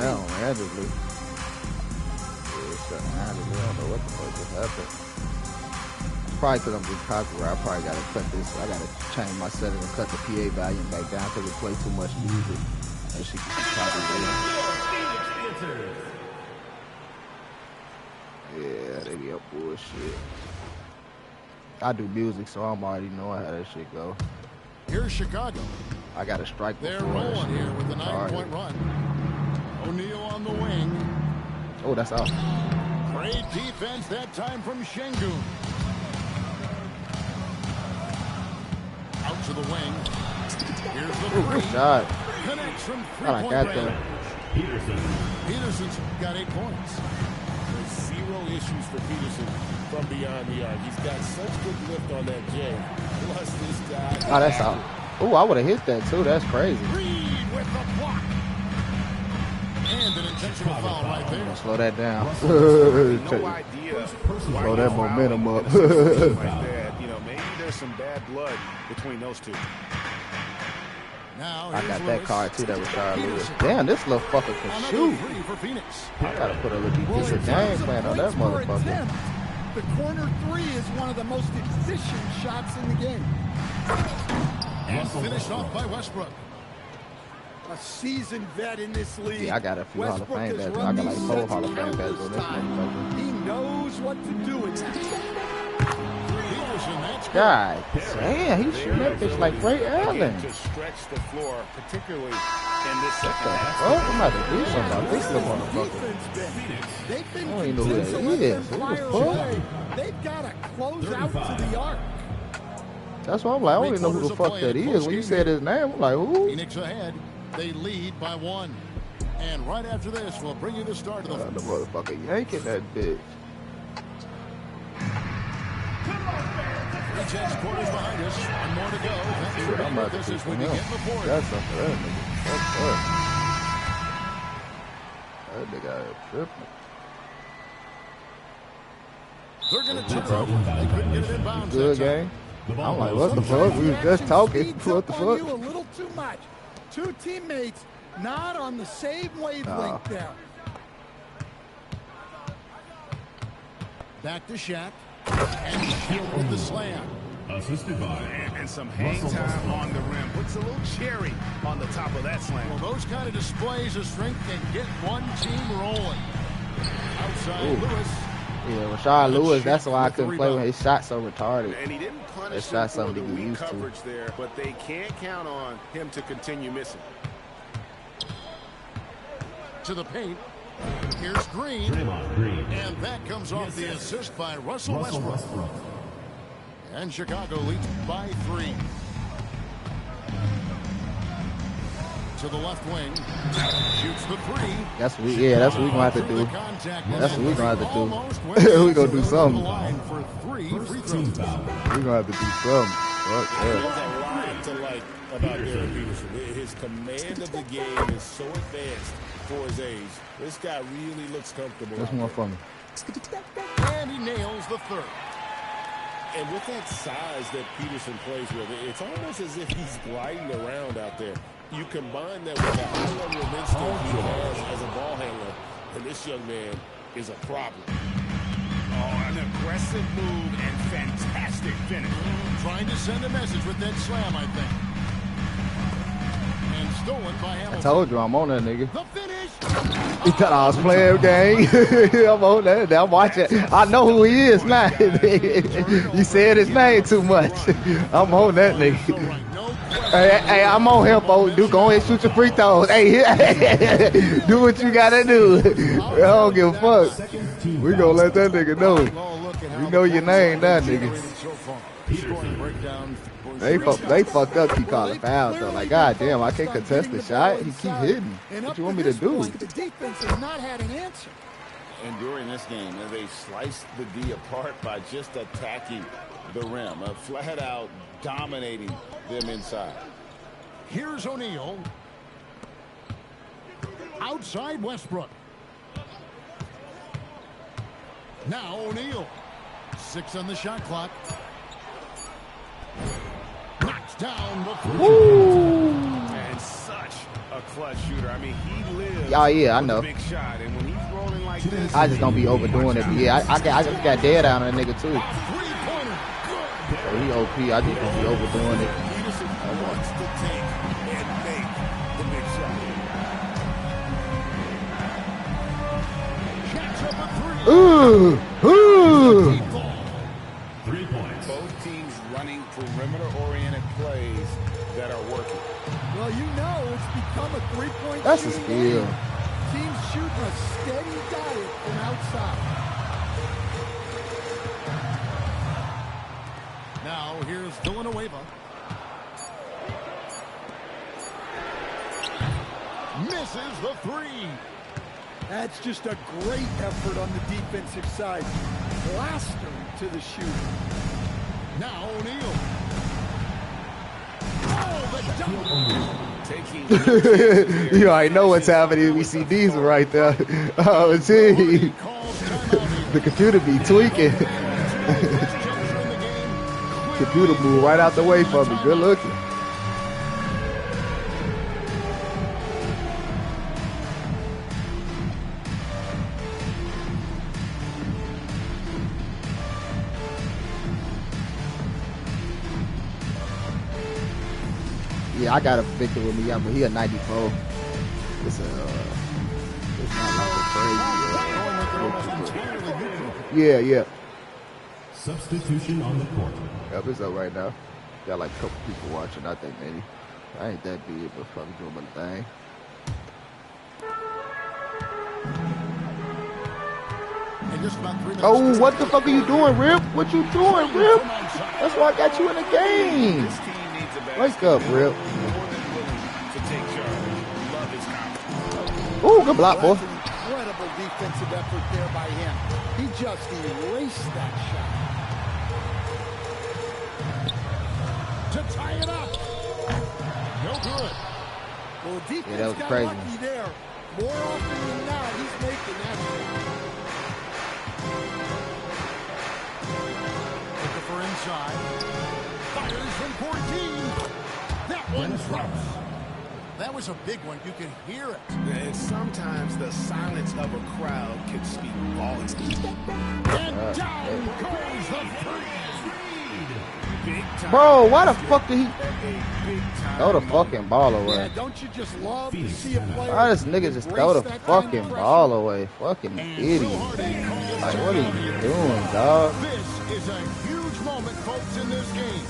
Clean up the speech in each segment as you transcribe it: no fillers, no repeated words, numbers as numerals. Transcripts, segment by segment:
down randomly. Yeah, it shut randomly. I don't know what the fuck just happened. Probably because I'm just copyright. I probably gotta cut this. I gotta change my setting and cut the PA volume back down because it plays too much music. And she can copyright. Yeah, they be up bullshit. I do music, so I'm already knowing how that shit go. Here's Chicago. I got a strike before. They're rolling here with a 9-point run. O'Neal on the wing. Oh, that's out. Great defense that time from Şengün. Out to the wing. Here's the good shot. Connects from I got that. Peterson's got 8 points. There's 0 issues for Peterson from beyond the arc. He's got such good lift on that J. Plus this guy. Oh, that's out. Oh, I would have hit that too. That's crazy. Reed with the block. And an intentional foul right there. Slow that down. No idea. Slow that momentum up. Like that. You know, maybe there's some bad blood between those two. Now I got that card too. That was Charles Lewis. Damn, this little fucker can shoot. I gotta put a little decent game plan on that motherfucker. The corner 3 is one of the most efficient shots in the game. And finished off by Westbrook. A seasoned vet in this league. Yeah, I got a few Hall of Fame bets. I got like 4 Hall of Fame bets on this motherfucker. He knows what to do with that. God damn, he's shooting that bitch like Ray Allen. To stretch the floor, particularly in this second half. Oh, I'm about to do something about this little motherfucker. I don't even know who that is. Who the fuck? They've got to close out to the arc. That's why I'm like, I don't even know who the fuck that is. When you said his name, I'm like, who? Phoenix ahead. They lead by 1. And right after this, we'll bring you the start of the motherfucker yanking that bitch. 3 chance quarters behind us. 1 more to go. Shit, I'm about to this do as we for begin him. the 4th. That's something for that nigga. Fuck up. That nigga out here tripping. They're going to chip over. They couldn't get it in bounds. Good game. I'm like, what the fuck? We was just talking. What the fuck? A little too much. 2 teammates not on the same wavelength there. Back to Shaq. And Shield with the slam. Assisted by and some hang time on the rim. Puts a little cherry on the top of that slam. Well, those kind of displays of strength can get one team rolling. Outside Lewis. Yeah, Rashard Lewis, that's why I couldn't play when his shot so retarded. And he didn't punish that shot him for something the to get weak used to. coverage there, but they can't count on him to continue missing. To the paint. Here's Green. And that comes off the assist by Russell Westbrook. And Chicago leads by 3. To the left wing. Shoots the 3. That's what we gonna have to do. That's what we gonna have to do. We gonna do something. We gonna have to do something. Fuck There's a lot to like about Derek Peterson. His command of the game is so advanced for his age. This guy really looks comfortable. That's more for me. And he nails the 3rd. And with that size that Peterson plays with, it's almost as if he's gliding around out there. You combine that with the high level of instinct he has as a ball handler, and this young man is a problem. Oh, an aggressive move and fantastic finish. Trying to send a message with that slam, I think. And stolen by Hamilton. I told you I'm on that nigga. The finish. He thought I was playing game. I'm on that. I'm watching. I know who he is now. You said his name too much. I'm on that nigga. Hey, I'm on him, folks. Dude, go ahead and shoot your free throws. Hey, do what you gotta do. I don't give a fuck. We gonna let that nigga know. You know your name now, nigga. They fucked up. Keep calling fouls though. Like, goddamn, I can't contest the shot. He keep hitting. What you want me to do? The defense has not had an answer. And during this game, they sliced the D apart by just attacking the rim, flat out dominating them inside. Here's O'Neal. Outside Westbrook. Now O'Neal. 6 on the shot clock. Knocks down the 3. And such a a clutch shooter. I mean, he lives Oh, yeah, I with know. a big shot, and when he's rolling like this, I just don't be overdoing it. But yeah, I just got dead on a nigga too. So he OP. I just don't be overdoing it. Peterson wants to take and make the big shot. Shaq's up a three. Ooh, ooh. 3 points. Both teams running perimeter-oriented plays that are working. Well, you know it's become a three-point That's a shooting steal. game. Teams shooting a steady diet from outside. Now here's Villanueva. Misses the three. That's just a great effort on the defensive side. Blaster to the shoot. Now O'Neal. Oh, the dunk. You already know what's happening. We see Diesel right there. Oh, gee. The computer be tweaking. Computer move right out the way from me. Good looking. Yeah, I got a Victor with me, yeah, but he a 94. It's not like a crazy. Yeah. Substitution on the court. Yep, it's up right now. Got like a couple people watching, I think maybe. I ain't that big, but probably doing my thing. In just about 3 minutes. Oh, what the fuck are you doing, Rip? What you doing, Rip? That's why I got you in the game. This team needs a better Wake up, Rip. more than willing to take charge. Love his confidence. Oh, good block, boy. That's an incredible defensive effort there by him. He just erased that shot. To tie it up. No good. Well, defense Yeah, that was got crazy. lucky there. More often than not, he's making that shot. Looking for inside. Fires from 14. That one drops. That was a big one. You can hear it. And sometimes the silence of a crowd can speak volumes. And down goes the three. Big time. Bro, why the fuck did he A big time throw the fucking ball Yeah, away? don't you just love to see a player? Why this nigga just throw the fucking ball away? Fucking idiot. Like, what are you doing, dog? This is a huge moment, folks, in this game.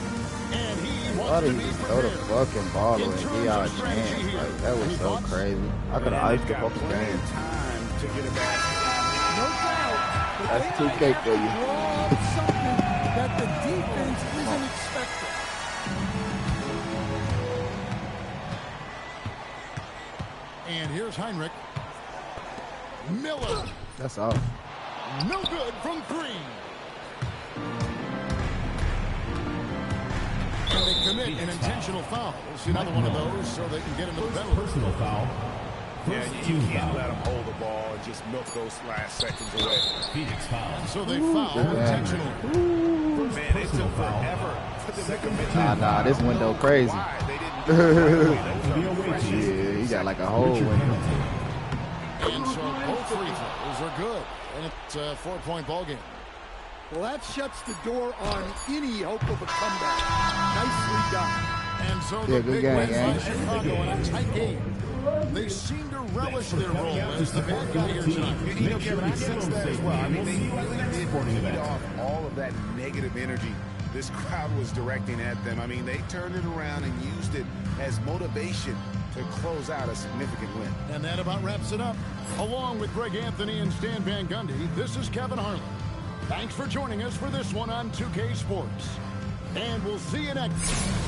And he Why wants did to he be just throw the prepared. fucking ball away? Give y'all a chance. Like, that was so crazy. I could have iced the fucking game. Time to get it back. No doubt. But That's they 2K for you. draw up something that the defense isn't expecting. And here's Heinrich. Miller. That's all. No good from three. And they commit an intentional foul. We'll see another one of those so they can get into the penalty. Personal foul. Yeah, you can't let them hold the ball and just milk those last seconds away. Phoenix foul. So they foul intentionally. Man, it took forever for them to commit. Nah, this window crazy. Why? They didn't do it. Be away team. Yeah, he got like a whole window. And so both free throws are good. And it's a 4-point ball game. Well, that shuts the door on any hope of a comeback. Nicely done. And so Yeah, the good big game, win by gang. Chicago in a tight game. They seem to relish their role as the bad guy here tonight. You know, Kevin, I sense that as well. I mean, they really did feed off all of that negative energy this crowd was directing at them. I mean, they turned it around and used it as motivation to close out a significant win. And that about wraps it up. Along with Greg Anthony and Stan Van Gundy, this is Kevin Harlan. Thanks for joining us for this one on 2K Sports. And we'll see you next time.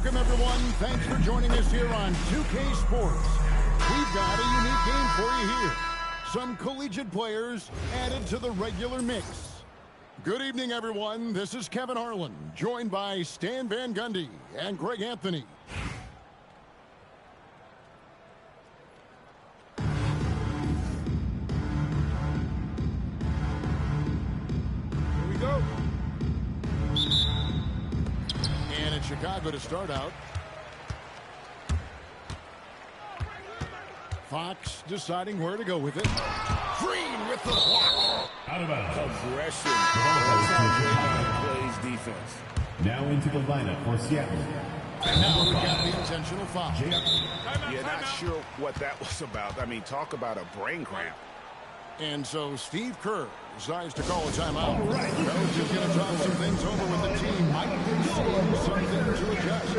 Welcome, everyone. Thanks for joining us here on 2K Sports. We've got a unique game for you here. Some collegiate players added to the regular mix. Good evening, everyone. This is Kevin Harlan, joined by Stan Van Gundy and Greg Anthony. Here we go. And it's Chicago to start out. Fox deciding where to go with it. Green with the block. Out of bounds. Aggression. That's how Draymond plays defense. Now into the lineup for Seattle. And now we've got the intentional foul. Yeah, not sure what that was about. I mean, talk about a brain cramp. And so Steve Kerr decides to call a timeout. Coach is going to talk some things over with the team. Might be seeing something to adjust.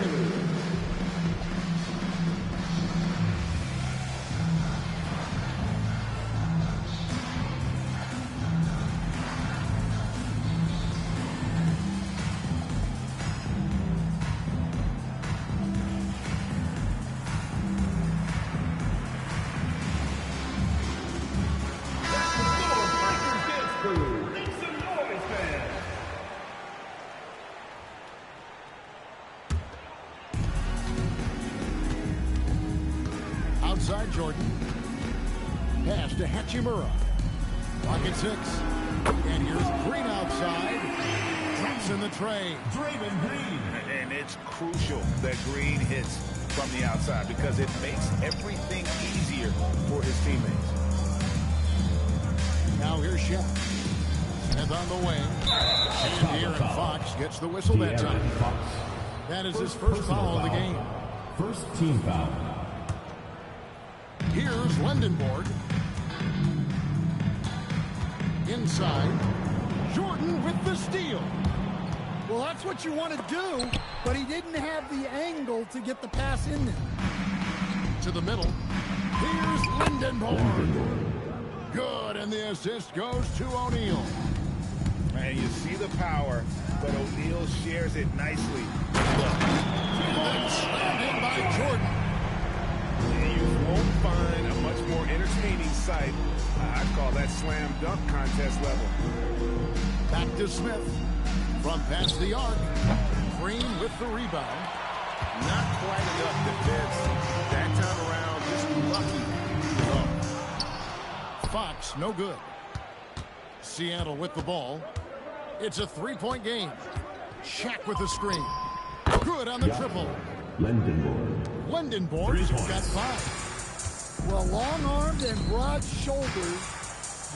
Outside Jordan. Pass to Hachimura. Pocket 6. And here's Green outside. Drops in the tray. Draymond Green. And it's crucial that Green hits from the outside because it makes everything easier for his teammates. Now here's Shaq. Smith on the wing. And here, and Fox gets the whistle that time. That is his first foul of the game. First team foul. Here's Lindenborg. Inside. Jordan with the steal. Well, that's what you want to do, but he didn't have the angle to get the pass in there. To the middle. Here's Lindenborg. Good, and the assist goes to O'Neal. And you see the power, but O'Neal shares it nicely. Slammed in by Jordan. You won't find a much more entertaining sight. I'd call that slam dunk contest level. Back to Smith. From past the arc. Green with the rebound. Not quite enough defense. That time around, just lucky. Fox, no good. Seattle with the ball. It's a three-point game. Shaq with the screen. Good on the triple. Lindenborg's got 5. Well, long-armed and broad shoulders,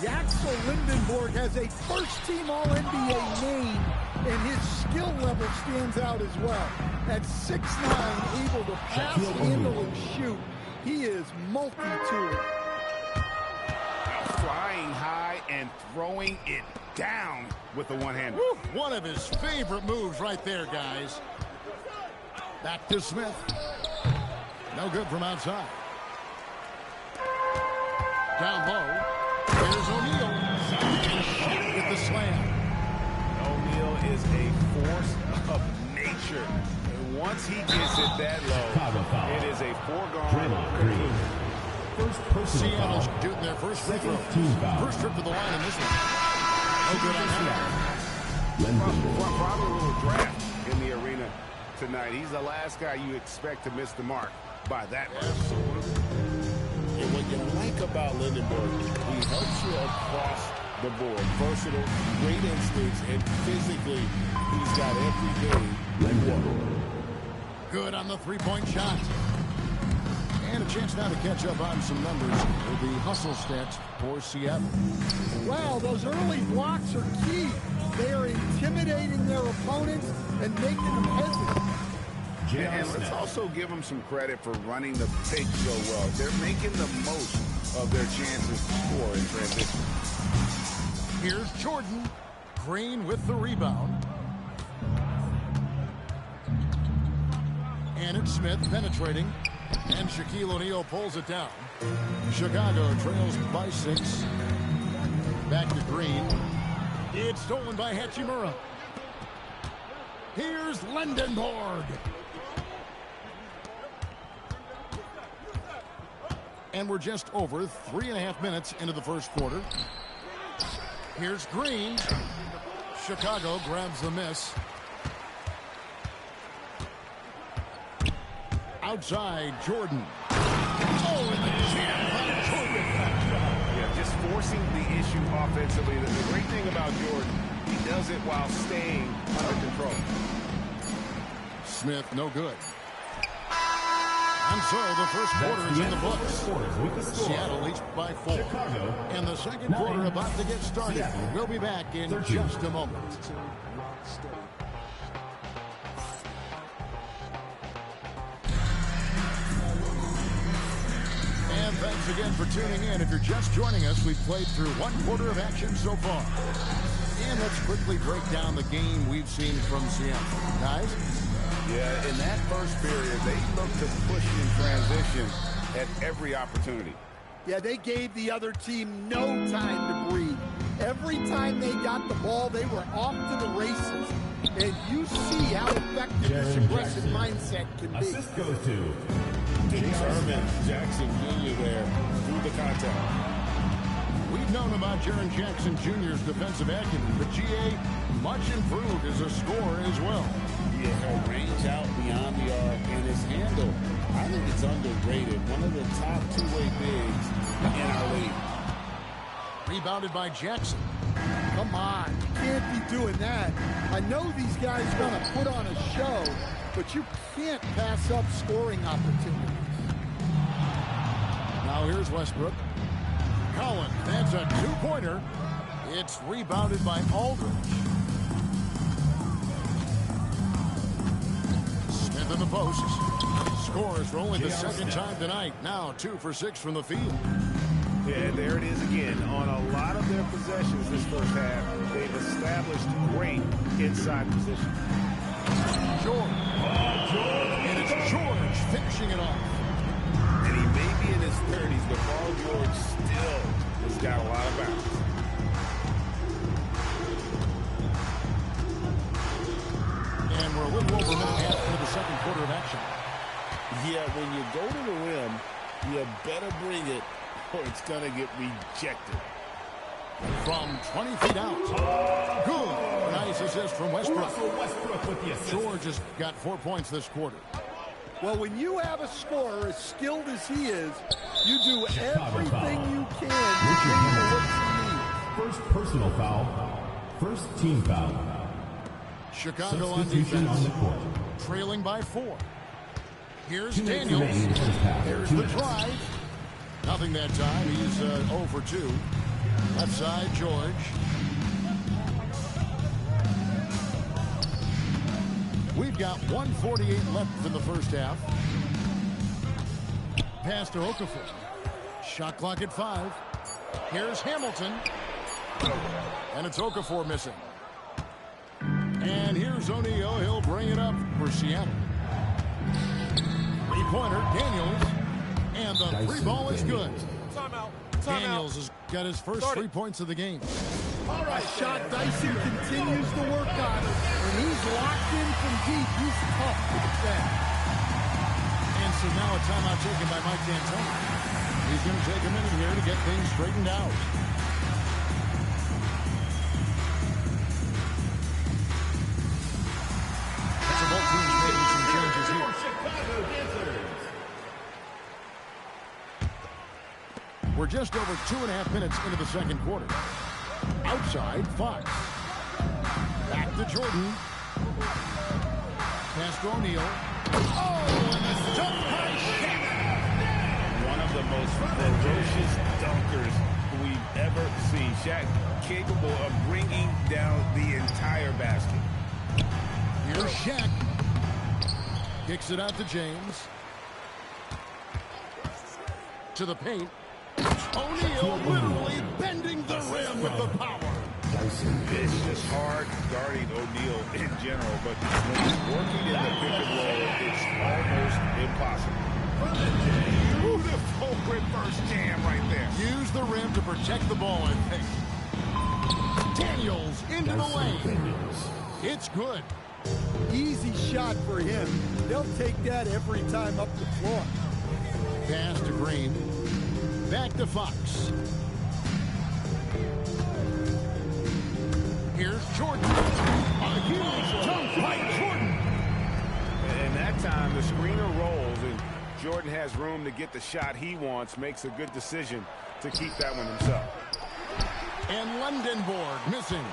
Yaxel Lindenborg has a first-team All-NBA name, and his skill level stands out as well. At 6'9", able to pass, handle, and shoot, he is multi-tooled. Flying high and throwing it down with the one-hander. One of his favorite moves right there, guys. Back to Smith. No good from outside. Down low. There's O'Neal. With the slam. O'Neal is a force of nature. And once he gets it that low, it is a foregone conclusion. First personal Seattle foul. shooting their first free throw. Team foul. First trip to the line in this one. No good on that. Probably a little draft in the arena tonight. He's the last guy you expect to miss the mark by that much. And what you like about Lindenborg, he helps you across the board. Versatile, great instincts, and physically, he's got every game. Good on the three-point shot. And a chance now to catch up on some numbers with the hustle stats for Seattle. Wow, those early blocks are key. They are intimidating their opponents and making them hesitate. And let's also give them some credit for running the pick so well. They're making the most of their chances to score in transition. Here's Jordan. Green with the rebound. And it's Smith penetrating. And Shaquille O'Neal pulls it down. Chicago trails by 6. Back to Green. It's stolen by Hachimura. Here's Lindenborg. And we're just over 3.5 minutes into the first quarter. Here's Green. Chicago grabs the miss. Outside, Jordan. Oh, and the jam by Jordan. Yeah, just forcing the issue offensively. The great thing about Jordan, he does it while staying under control. Smith, no good. And so the first quarter is in the books. Seattle leads by 4. And the second quarter about to get started. We'll be back in just a moment. And thanks again for tuning in. If you're just joining us, we've played through 1 quarter of action so far. And let's quickly break down the game we've seen from Seattle. Guys? Yeah, in that first period, they looked to push in transition at every opportunity. Yeah, they gave the other team no time to breathe. Every time they got the ball, they were off to the races. And you see how effective this aggressive mindset can be. Assist goes to Jackson Jr. there through the contact. We've known about Jaren Jackson Jr.'s defensive acumen, but GA much improved as a scorer as well. Yeah, range out beyond the arc and his handle, I think it's underrated. One of the top two-way bigs in our league. Rebounded by Jackson. Come on, you can't be doing that. I know these guys are going to put on a show, but you can't pass up scoring opportunities. Now here's Westbrook. Collins, that's a 2-pointer. It's rebounded by Aldridge. Smith in the post. Scores for only the second time tonight. Now 2 for 6 from the field. Yeah, there it is again. On a lot of their possessions this first half, they've established great inside position. George. And it's George finishing it off. And he may be in his 30s, but Paul George still has got a lot of bounce. And we're a little over a minute and a half into the second quarter of action. Yeah, when you go to the rim, you better bring it or it's going to get rejected. From 20 feet out. Good. Nice assist from Westbrook. George has got 4 points this quarter. Well, when you have a scorer as skilled as he is, you do everything you can to get him what you need. First personal foul. First team foul. Chicago on Substitution defense. on the court. Trailing by 4. Here's Teammates Daniels. remain in the first half. There's 2 the minutes. drive. Nothing that time. He's 0 for 2. Left side, George. We've got 1:48 left in the first half. Pass to Okafor. Shot clock at 5. Here's Hamilton. And it's Okafor missing. And here's O'Neal. He'll bring it up for Seattle. 3-pointer, Daniels. And the free ball is good. Daniels has got his first 3 points of the game. A shot Dyson continues to work on. When he's locked in from deep, he's tough to defend. And so now a timeout taken by Mike D'Antoni. He's going to take a minute here to get things straightened out. So both teams making some changes here. We're just over 2.5 minutes into the second quarter. Outside, Fox. Back to Jordan. Pass to O'Neal. Oh, and the jump by Shaq. One of the most ferocious dunkers we've ever seen. Shaq capable of bringing down the entire basket. Here's Shaq. Kicks it out to James. To the paint. O'Neal literally bending the rim with the power. It's just hard guarding O'Neal in general, but when he's working in the pick and roll, it's almost impossible. Beautiful reverse jam right there. Use the rim to protect the ball and paint. Daniels into the lane. It's good. Easy shot for him. They'll take that every time up the floor. Pass to Green. Back to Fox. Here's Jordan. A huge dunk by Jordan. And that time, the screener rolls, and Jordan has room to get the shot he wants, makes a good decision to keep that one himself. And Lundenborg missing.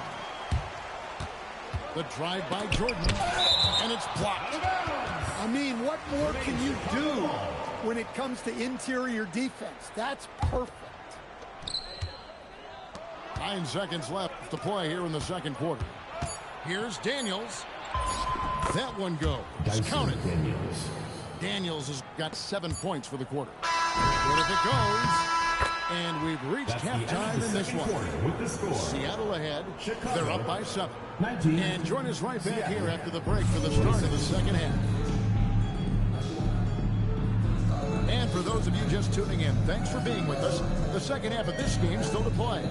The drive by Jordan, and it's blocked. I mean, what more can you do when it comes to interior defense? That's perfect. 9 seconds left to play here in the second quarter. Here's Daniels. That one goes. Count it. Daniels has got 7 points for the quarter. What if it goes? And we've reached halftime in this one. With the score. Seattle ahead. Chicago. They're up by 7. 19. And join us right back here after the break for the start of the second half. And for those of you just tuning in, thanks for being with us. The second half of this game still to play.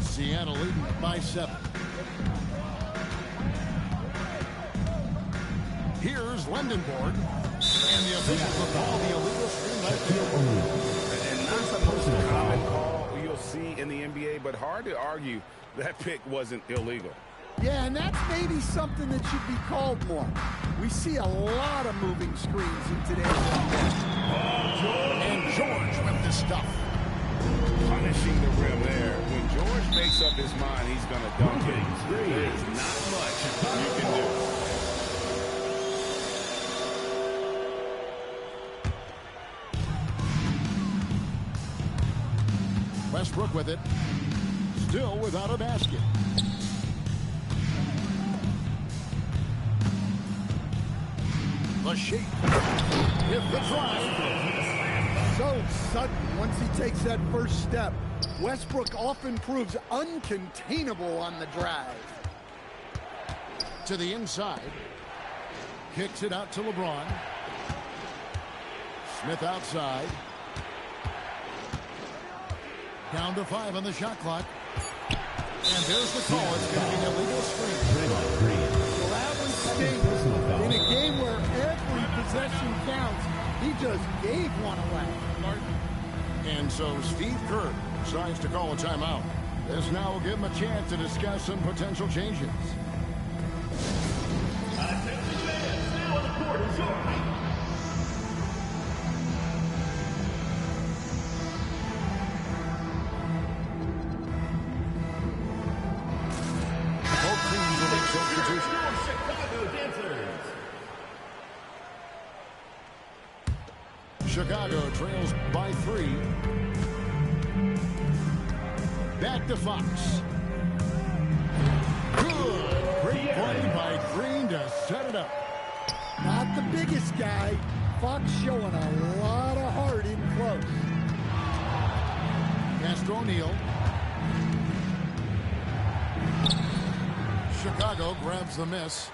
Seattle leading by 7. Here's Lundenborg. And the officials will call the illegal screen right there. And not supposed to common call you'll see in the NBA, but hard to argue that pick wasn't illegal. Yeah, and that's maybe something that should be called more. We see a lot of moving screens in today's NBA. And George with the stuff. Punishing the rim there. When George makes up his mind he's going to dunk it, there is not much you can do. Westbrook with it. Still without a basket. The shape. Hit the drive. So sudden once he takes that first step. Westbrook often proves uncontainable on the drive. To the inside. Kicks it out to LeBron. Smith outside. Down to 5 on the shot clock. And there's the call. It's going to be an illegal screen. Well, that was stinks. In a game where every possession counts, he just gave one away. And so Steve Kerr decides to call a timeout. This now will give him a chance to discuss some potential changes. Chicago trails by 3. Back to Fox. Good. Great play by Green to set it up. Not the biggest guy. Fox showing a lot of heart in close. Castro O'Neal. Chicago grabs the miss.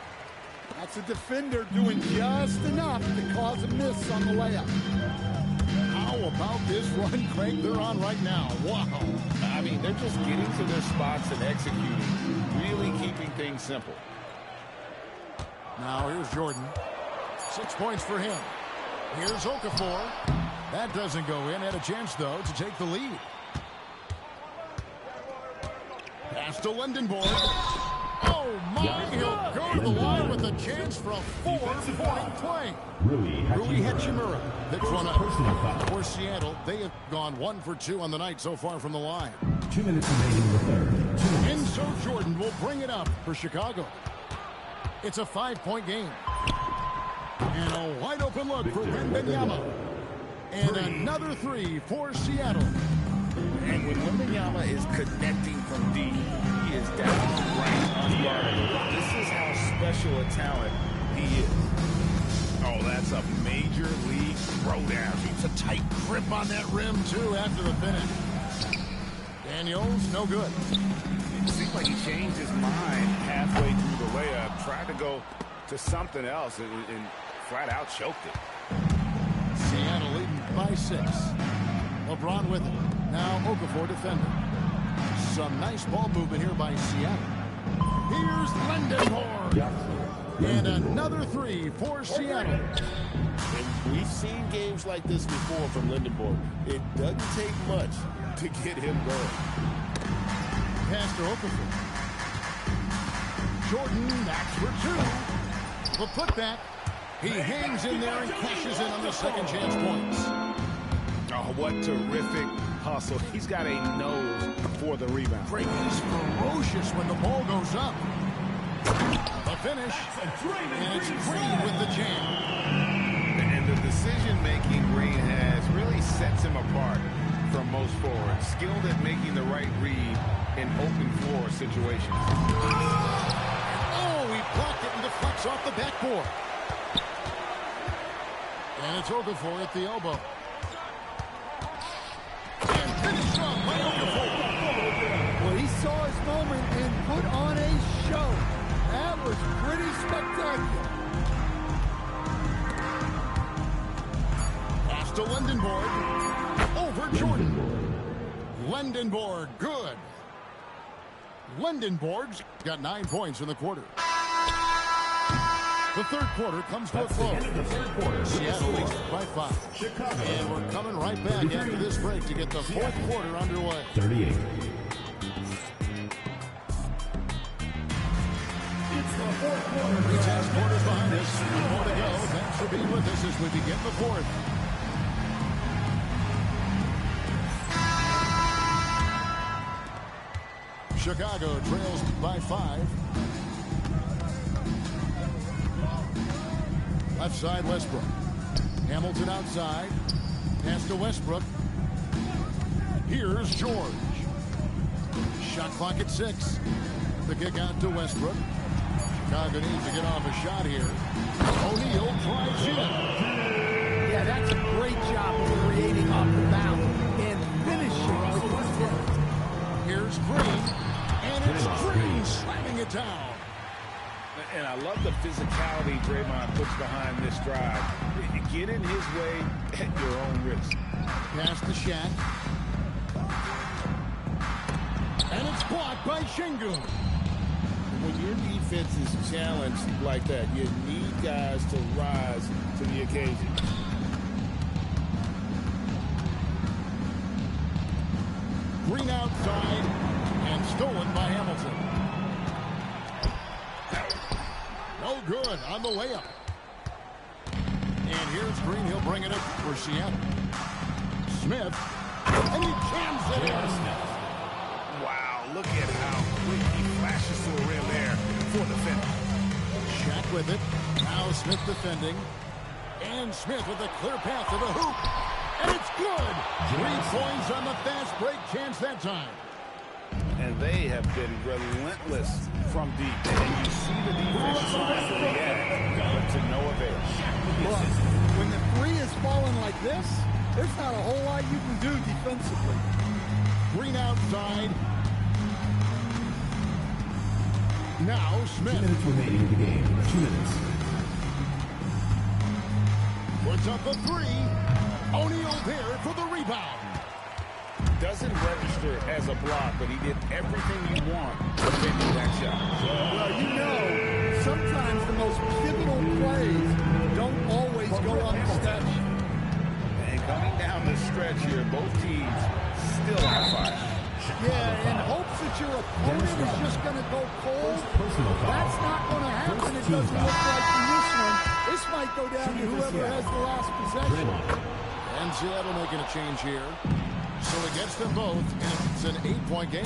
That's a defender doing just enough to cause a miss on the layup. How about this run, Craig, they're on right now? Wow. I mean, they're just getting to their spots and executing, really keeping things simple. Now here's Jordan. 6 points for him. Here's Okafor. That doesn't go in. Had a chance, though, to take the lead. Pass to Lundenborg. Oh, my. He'll go to the line with a chance for a 4-point play. Rui Hachimura picks one up. For Seattle, they have gone 1 for 2 on the night so far from the line. 2 minutes remaining in the third. And so Jordan will bring it up for Chicago. It's a 5-point game. And a wide open look for Wembanyama. And another 3 for Seattle. And when Wembanyama is connecting from deep, he is downright unguardable. This is how special a talent he is. Oh, that's a major league throwdown. Keeps a tight grip on that rim, too, after the finish. Daniels, no good. It seemed like he changed his mind halfway through the layup, tried to go to something else, and flat out choked it. Seattle leading by 6. LeBron with it. Now Okafor defending. Some nice ball movement here by Seattle. Here's Lundenborg. And another three for Seattle. And we've seen games like this before from Lindenborg. It doesn't take much to get him going. Pass to Okafor. Jordan, that's for two. The putback. He hangs in there and cashes in on the second chance points. Oh, what terrific hustle. He's got a nose for the rebound. He's ferocious when the ball goes up. The finish. And it's Green with the jam. And the decision-making Green has really sets him apart from most forwards. Skilled at making the right read in open floor situations. Oh, he blocked it and deflects off the backboard. And it's Okafor at the elbow. And finished off by Okafor. Well, he saw his moment and put on a show. That was pretty spectacular. Pass to Lindenborg. Over Jordan. Lindenborg, good. Lindenborg's got 9 points in the quarter. The third quarter comes to a close. Seattle leads by 5. And we're coming right back after this break to get the fourth quarter underway. 38. Three tenths quarters behind us. More to go. Thanks for being with us as we begin the fourth. Chicago trails by 5. Left side, Westbrook. Hamilton outside. Pass to Westbrook. Here's George. Shot clock at 6. The kick out to Westbrook. Chicago needs to get off a shot here. O'Neal drives in. Yeah, that's a great job of creating off the bounce and finishing with his hit. Here's Green. And it's Green slamming it down. And I love the physicality Draymond puts behind this drive. Get in his way at your own risk. Pass to Shaq. And it's blocked by Şengün. When your defense is challenged like that, you need guys to rise to the occasion. Green outside and stolen by Hamilton. No good on the layup. And here's Green. He'll bring it up for Seattle. Smith. And he jams it in. Wow, look at how quick he flashes to the rim there for the finish. Shaq with it. Now Smith defending. And Smith with a clear path to the hoop. And it's good. 3 points on the fast break chance that time. And they have been relentless from deep. And you see the defense trying to react, but to no avail. Look, when the three is falling like this, there's not a whole lot you can do defensively. Green outside. Now 2 Smith. minutes remaining in the game. 2 minutes. Puts up a 3. O'Neal there for the rebound. Doesn't register as a block, but he did everything you want defending that shot. Well, you know, sometimes the most pivotal plays don't always go on the stretch. And coming down the stretch here, both teams still on fire. Yeah, in hopes that your opponent is just going to go cold. That's not going to happen. It doesn't look like in this one. This might go down to whoever has the last possession. And Seattle making a change here. So it gets them both, and it's an 8-point game.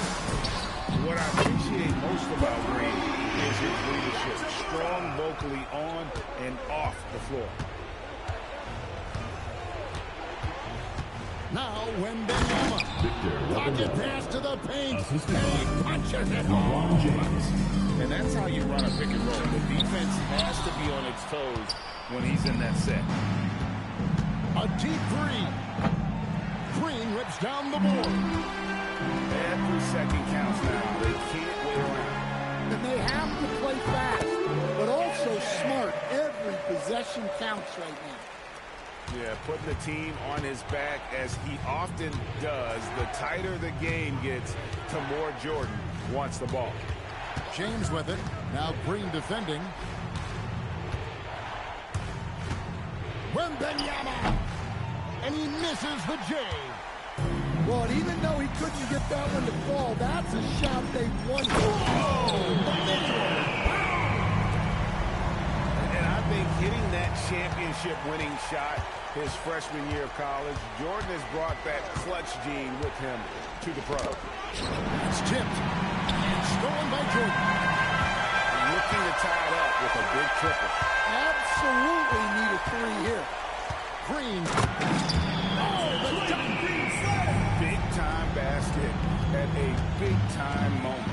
What I appreciate most about Green is his leadership. Strong vocally on and off the floor. Now, Wembanyama. Rocket pass to the paint. And he punches it home. And that's how you run a pick and roll. The defense has to be on its toes when he's in that set. A deep 3. Green rips down the board. Every second counts now. They can't wait around. And they have to play fast, but also smart. Every possession counts right now. Yeah, putting the team on his back as he often does. The tighter the game gets, the more Jordan wants the ball. James with it. Now Green defending. Wembanyama. And he misses the J. Well, and even though he couldn't get that one to fall, that's a shot they wanted. And I think hitting that championship-winning shot his freshman year of college, Jordan has brought that clutch gene with him to the pro. It's tipped and stolen by Jordan. Looking to tie it up with a big triple. Absolutely need a three here. Green. Oh, the dunk. Big-time basket at a big-time moment.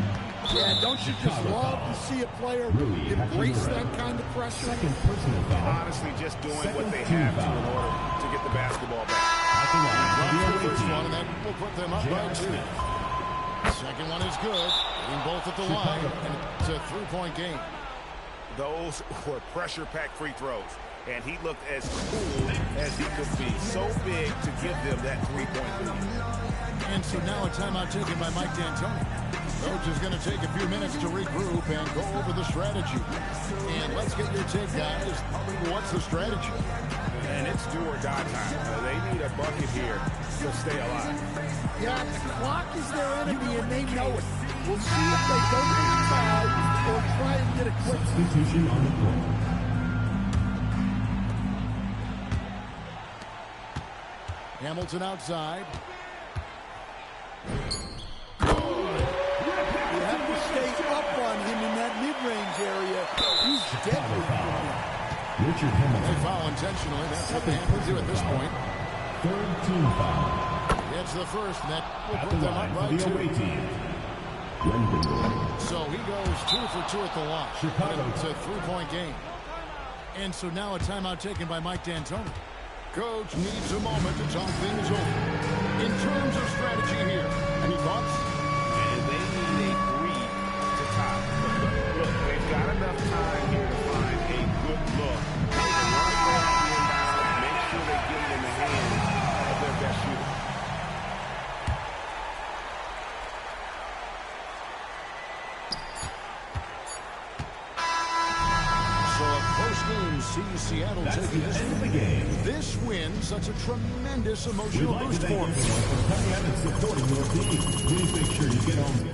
Yeah, don't you just love to see a player embrace that kind of pressure? Second personal foul. Honestly, just doing what they have to in order to get the basketball back. That's the first one, and that will put them up by 2. Second one is good. Hitting both at the line, and it's a three-point game. Those were pressure-packed free throws, and he looked as cool as he could be. So big to give them that three-point lead. And so now a timeout taken by Mike D'Antoni. Coach is going to take a few minutes to regroup and go over the strategy. And let's get your take, guys. What's the strategy? And it's do or die time. They need a bucket here to stay alive. Yeah, the clock is their enemy, and they know it. We'll see if they don't get fouled or try and get a quick. Substitution on the floor. Hamilton outside. You have to stay up on him in that mid-range area. He's deadly. Richard They Hamilton. foul intentionally. That's what they have to do at this point. Third team foul. It's the first, and that will At put the them up line by for the 2. away team. Wembanyama. So he goes 2 for 2 at the line. Chicago. And it's a three-point game. And so now a timeout taken by Mike D'Antoni. Coach needs a moment to talk things over. In terms of strategy here, any thoughts? And they need a three to tie. Look, they've got enough time here to find a good look. They can run it off the inbound, make sure they get it in the hands of their best shooter. So a close game sees Seattle That's taking the this end of the game. This win such a tremendous We'd emotional like to boost thank for everyone them. for coming out and supporting your team. Please make sure you get home.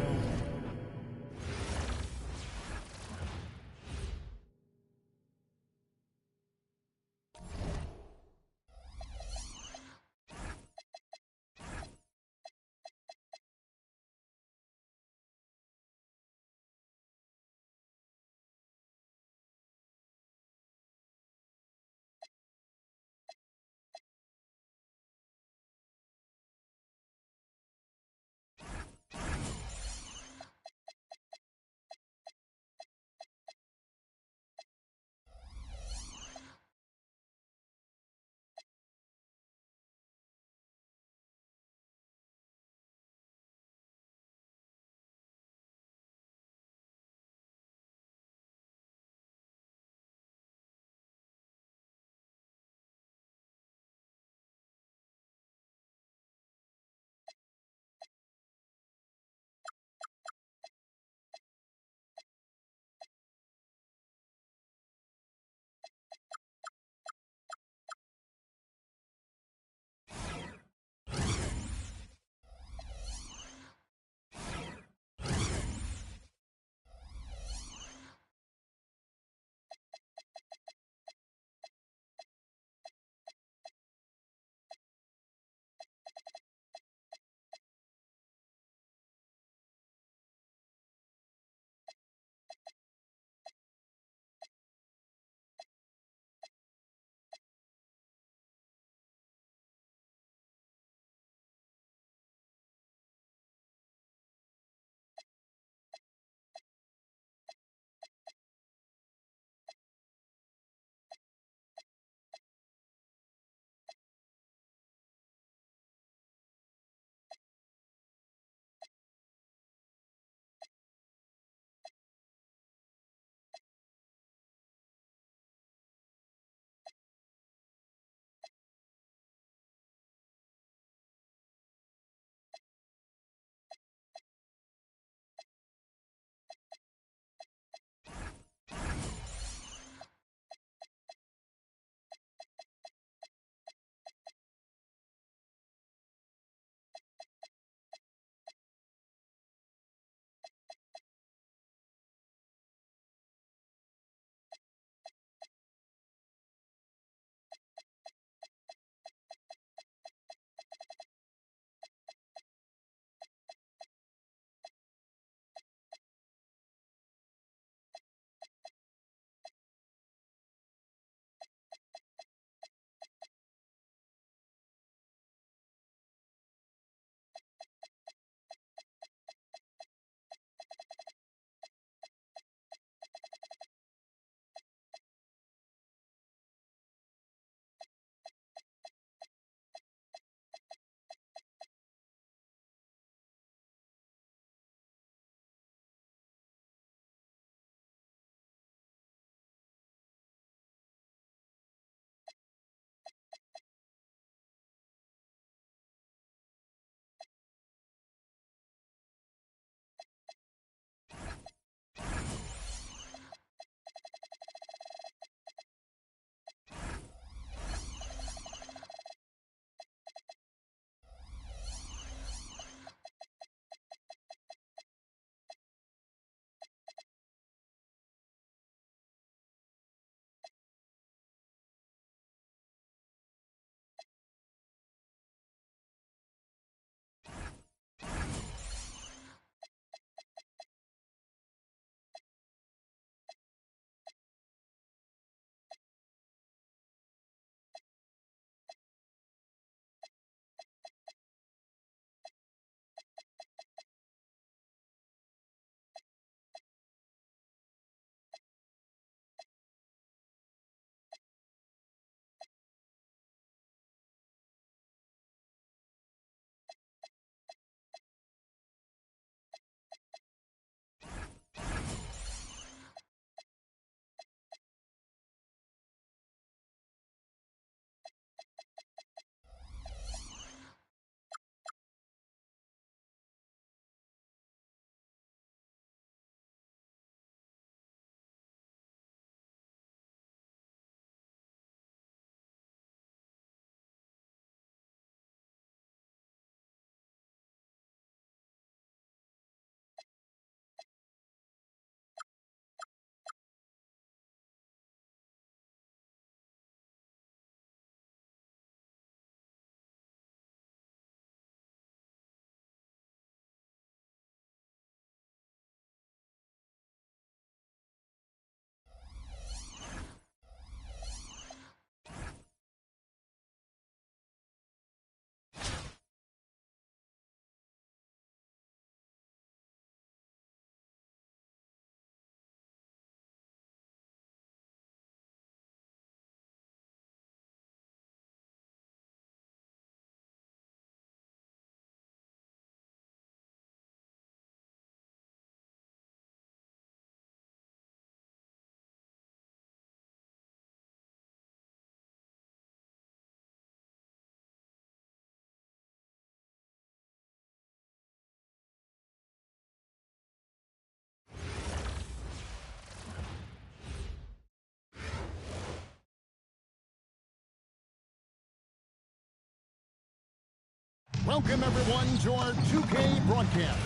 Welcome, everyone, to our 2K broadcast.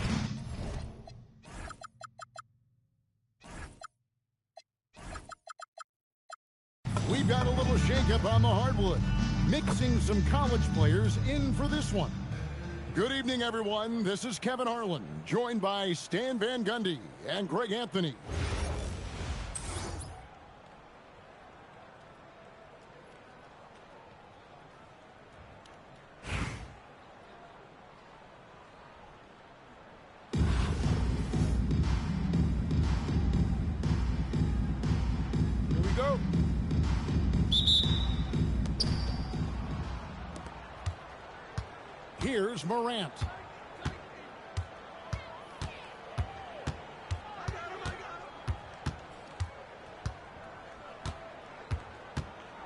We've got a little shakeup on the hardwood, mixing some college players in for this one. Good evening, everyone. This is Kevin Harlan, joined by Stan Van Gundy and Greg Anthony. Here's Morant.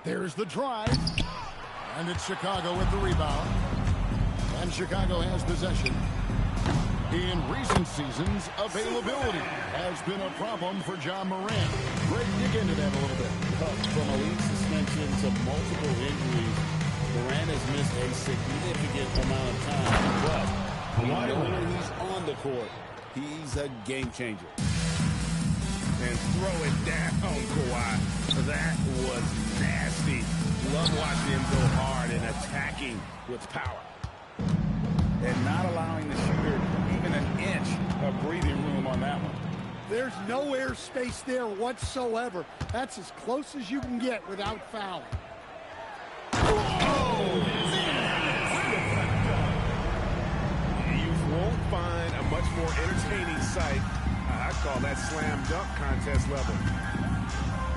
There's the drive. And it's Chicago with the rebound. And Chicago has possession. In recent seasons, availability has been a problem for John Morant. Greg, dig into that a little bit. From a league suspension to multiple injuries, Morant has missed a significant amount of time, but we know when he's on the court, he's a game changer. And throw it down, Kawhi. That was nasty. Love watching him go hard and attacking with power. And not allowing the shooter even an inch of breathing room on that one. There's no air space there whatsoever. That's as close as you can get without fouling. You won't find a much more entertaining sight. I call that slam dunk contest level.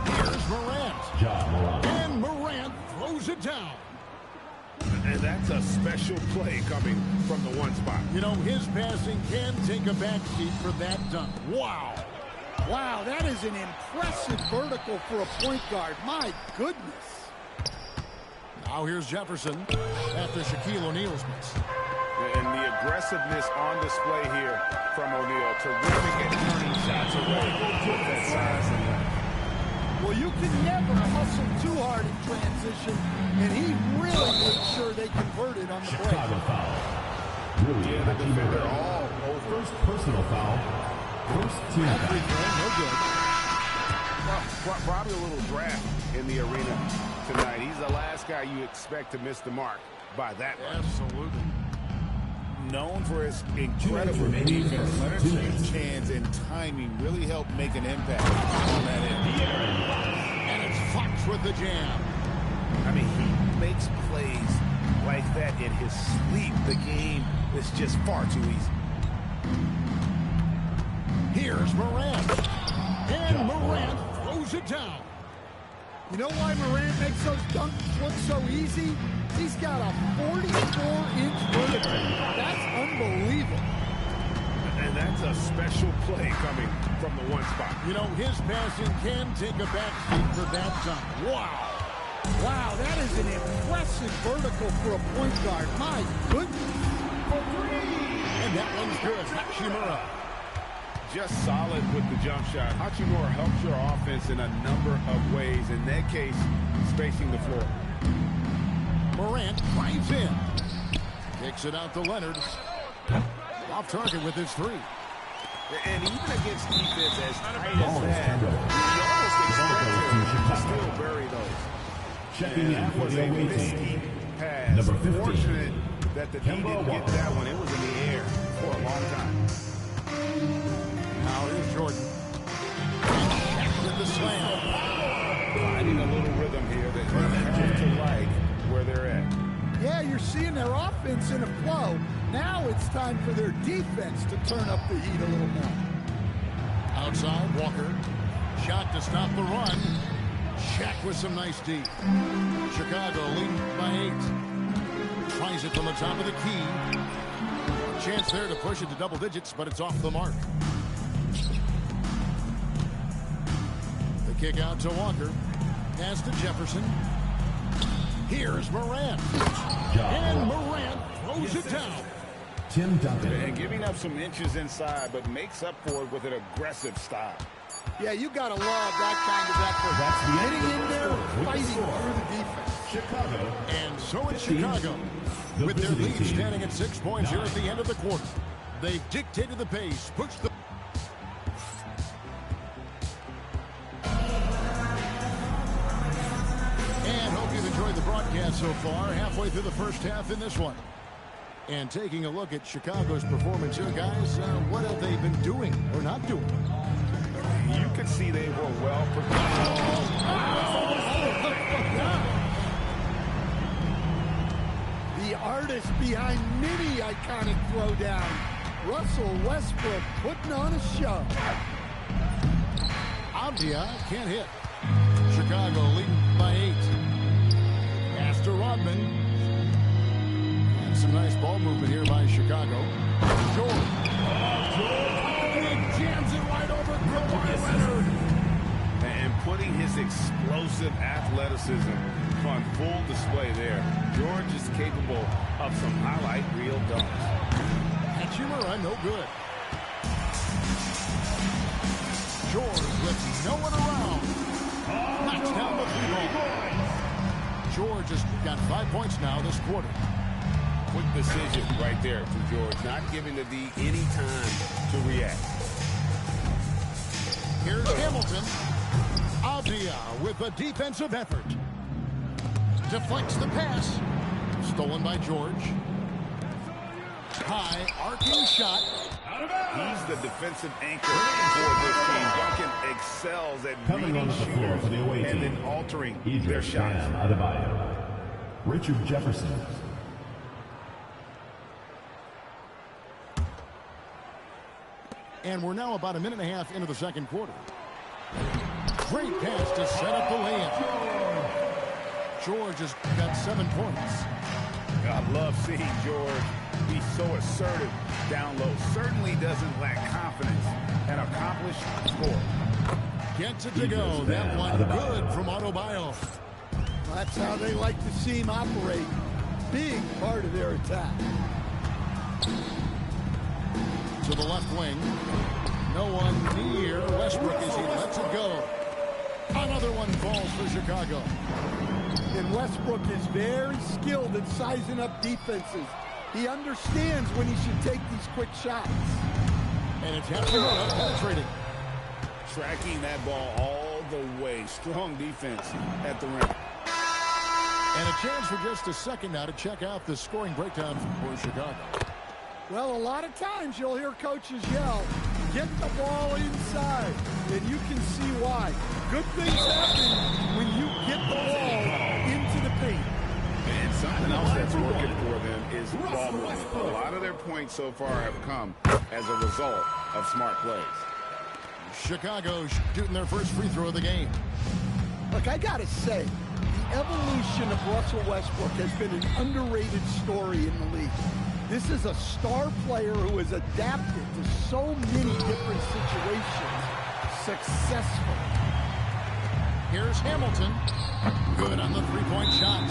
Here's Morant. And Morant throws it down. And that's a special play coming from the one spot. You know, his passing can take a backseat for that dunk. Wow. Wow, that is an impressive vertical for a point guard. My goodness. Now here's Jefferson after Shaquille O'Neal's miss. And the aggressiveness on display here from O'Neal. Terrific at turning shots away with that size and length. Well, you can never hustle too hard in transition, and he really made sure they converted on the break. Chicago foul. Really, Yeah, the defender all over. First personal foul. First team foul. No good. Probably a little draft in the arena tonight. He's the last guy you expect to miss the mark by that much. Absolutely. Known for his incredible defense, Leonard's huge hands and timing really helped make an impact on that end. And it's Fox with the jam. I mean, he makes plays like that in his sleep. The game is just far too easy. Here's Morant. And Morant throws it down. You know why Morant makes those dunks look so easy? He's got a 44-inch vertical. That's unbelievable. And that's a special play coming from the one spot. You know, his passing can take a backseat for that dunk. Wow. Wow, that is an impressive vertical for a point guard. My goodness. And that one's good. Hachimura. Just solid with the jump shot. Hachimura helps your offense in a number of ways. In that case, spacing the floor. Morant drives in. Kicks it out to Leonard. Off target with his three. And even against defense as tight as that, you almost expect him to still bury those. Checking in for the away team. Pass. Number 15. Fortunate that the D didn't get that one. It was in the air for a long time. Now here's Jordan. Shaq with the slam. Finding a little rhythm here that they have to like where they're at. Yeah, you're seeing their offense in a flow. Now it's time for their defense to turn up the heat a little more. Outside, Walker. Shot to stop the run. Shaq with some nice D. Chicago leading by 8. Tries it from the top of the key. A chance there to push it to double digits, but it's off the mark. The kick out to Walker. Pass to Jefferson. Here's Morant. And Morant throws it down. Tim Duncan. And giving up some inches inside, but makes up for it with an aggressive style. Yeah, you got to love that kind of effort. That's the end Getting of in the there, first quarter. fighting With the score, through the defense. Chicago And So it's Chicago with their lead standing at 6 points here at the end of the quarter. They've dictated the pace, pushed the... And hope you've enjoyed the broadcast so far. Halfway through the first half in this one. And taking a look at Chicago's performance here, guys, what have they been doing or not doing? You could see they were well prepared. The artist behind many iconic throwdown, Russell Westbrook putting on a show. Avdia can't hit. Chicago leading by 8. Pass to Rodman. And some nice ball movement here by Chicago. George. He jams it right over Kawhi Leonard. And putting his explosive athleticism on full display there. George is capable of some highlight reel dunks. Hachimura, no good. George with no one around. Knocks down the 3-ball. George has got 5 points now this quarter. Quick decision right there for George, not giving the D any time to react. Here's Hamilton. Avdia with a defensive effort. Deflects the pass. Stolen by George. High arcing shot. He's the defensive anchor for this team. Duncan excels at reading shooters and then altering their shots. Richard Jefferson. And we're now about a minute and a half into the second quarter. Great pass to set up the layup. George has got 7 points. I love seeing George be so assertive down low. Certainly doesn't lack confidence. An accomplished score. Gets it to go. That one good from Adebayo. That's how they like to see him operate. Big part of their attack. To the left wing. No one near Westbrook as he lets it go. Another one falls for Chicago. And Westbrook is very skilled at sizing up defenses. He understands when he should take these quick shots. And it's Hachimura penetrating. Tracking that ball all the way. Strong defense at the rim. And a chance for just a second now to check out the scoring breakdown for Chicago. Well, a lot of times you'll hear coaches yell, get the ball inside, and you can see why. Good things happen when you get the ball into the paint. And something else that's working for them is ball movement. A lot of their points so far have come as a result of smart plays. Chicago shooting their first free throw of the game. Look, I got to say, the evolution of Russell Westbrook has been an underrated story in the league. This is a star player who has adapted to so many different situations successfully. Here's Hamilton. Good on the three-point shot.